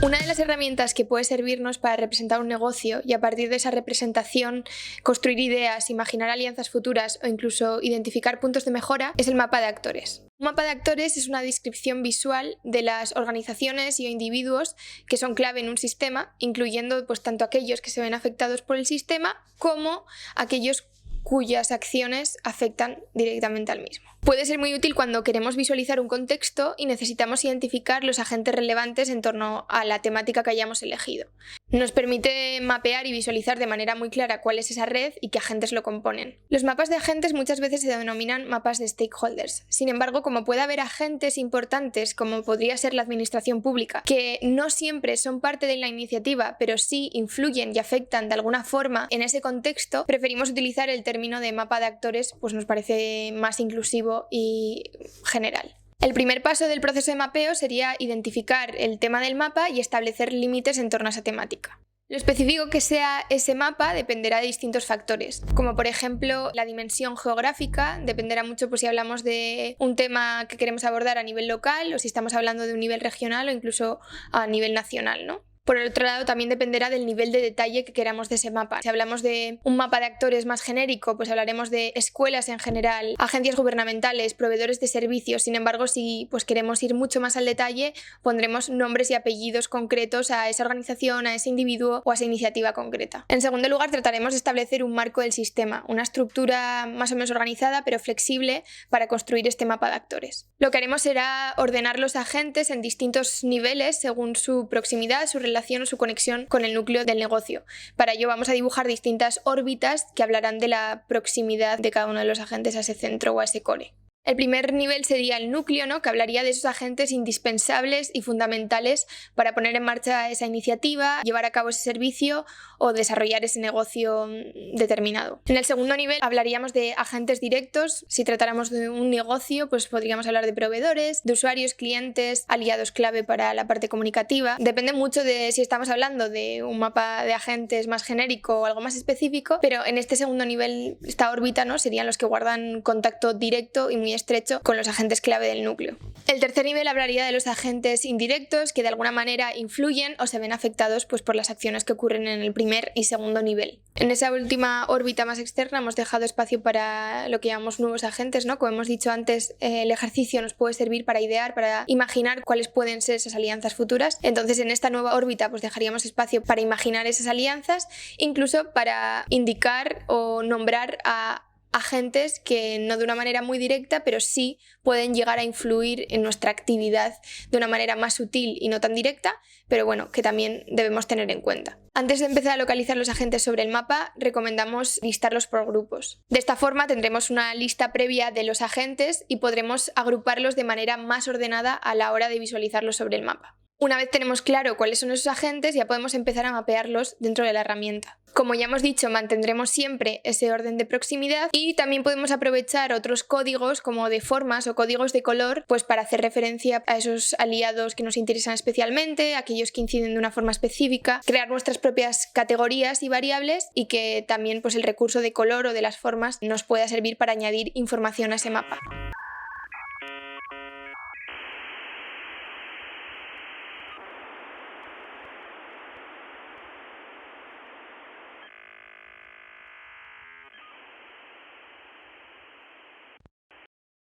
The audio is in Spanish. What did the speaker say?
Una de las herramientas que puede servirnos para representar un negocio y a partir de esa representación construir ideas, imaginar alianzas futuras o incluso identificar puntos de mejora es el mapa de actores. Un mapa de actores es una descripción visual de las organizaciones y individuos que son clave en un sistema, incluyendo tanto aquellos que se ven afectados por el sistema como aquellos cuyas acciones afectan directamente al mismo. Puede ser muy útil cuando queremos visualizar un contexto y necesitamos identificar los agentes relevantes en torno a la temática que hayamos elegido. Nos permite mapear y visualizar de manera muy clara cuál es esa red y qué agentes lo componen. Los mapas de agentes muchas veces se denominan mapas de stakeholders. Sin embargo, como puede haber agentes importantes, como podría ser la administración pública, que no siempre son parte de la iniciativa, pero sí influyen y afectan de alguna forma en ese contexto, preferimos utilizar el término de mapa de actores, pues nos parece más inclusivo y general. El primer paso del proceso de mapeo sería identificar el tema del mapa y establecer límites en torno a esa temática. Lo específico que sea ese mapa dependerá de distintos factores, como por ejemplo la dimensión geográfica, dependerá mucho si hablamos de un tema que queremos abordar a nivel local o si estamos hablando de un nivel regional o incluso a nivel nacional, ¿no? Por el otro lado, también dependerá del nivel de detalle que queramos de ese mapa. Si hablamos de un mapa de actores más genérico, pues hablaremos de escuelas en general, agencias gubernamentales, proveedores de servicios. Sin embargo, si queremos ir mucho más al detalle, pondremos nombres y apellidos concretos a esa organización, a ese individuo o a esa iniciativa concreta. En segundo lugar, trataremos de establecer un marco del sistema, una estructura más o menos organizada pero flexible para construir este mapa de actores. Lo que haremos será ordenar los agentes en distintos niveles según su proximidad, su relación o su conexión con el núcleo del negocio. Para ello vamos a dibujar distintas órbitas que hablarán de la proximidad de cada uno de los agentes a ese centro o a ese core. El primer nivel sería el núcleo, ¿no? Que hablaría de esos agentes indispensables y fundamentales para poner en marcha esa iniciativa, llevar a cabo ese servicio o desarrollar ese negocio determinado. En el segundo nivel hablaríamos de agentes directos. Si tratáramos de un negocio, pues podríamos hablar de proveedores, de usuarios, clientes, aliados clave para la parte comunicativa. Depende mucho de si estamos hablando de un mapa de agentes más genérico o algo más específico, pero en este segundo nivel, esta órbita, ¿no? Serían los que guardan contacto directo y muy estrecho con los agentes clave del núcleo. El tercer nivel hablaría de los agentes indirectos que de alguna manera influyen o se ven afectados por las acciones que ocurren en el primer y segundo nivel. En esa última órbita más externa hemos dejado espacio para lo que llamamos nuevos agentes, ¿no? Como hemos dicho antes, el ejercicio nos puede servir para idear, para imaginar cuáles pueden ser esas alianzas futuras. Entonces en esta nueva órbita dejaríamos espacio para imaginar esas alianzas, incluso para indicar o nombrar a agentes que no de una manera muy directa, pero sí pueden llegar a influir en nuestra actividad de una manera más sutil y no tan directa, pero bueno, que también debemos tener en cuenta. Antes de empezar a localizar los agentes sobre el mapa, recomendamos listarlos por grupos. De esta forma tendremos una lista previa de los agentes y podremos agruparlos de manera más ordenada a la hora de visualizarlos sobre el mapa. Una vez tenemos claro cuáles son esos agentes, ya podemos empezar a mapearlos dentro de la herramienta. Como ya hemos dicho, mantendremos siempre ese orden de proximidad y también podemos aprovechar otros códigos como de formas o códigos de color para hacer referencia a esos aliados que nos interesan especialmente, aquellos que inciden de una forma específica, crear nuestras propias categorías y variables y que también el recurso de color o de las formas nos pueda servir para añadir información a ese mapa.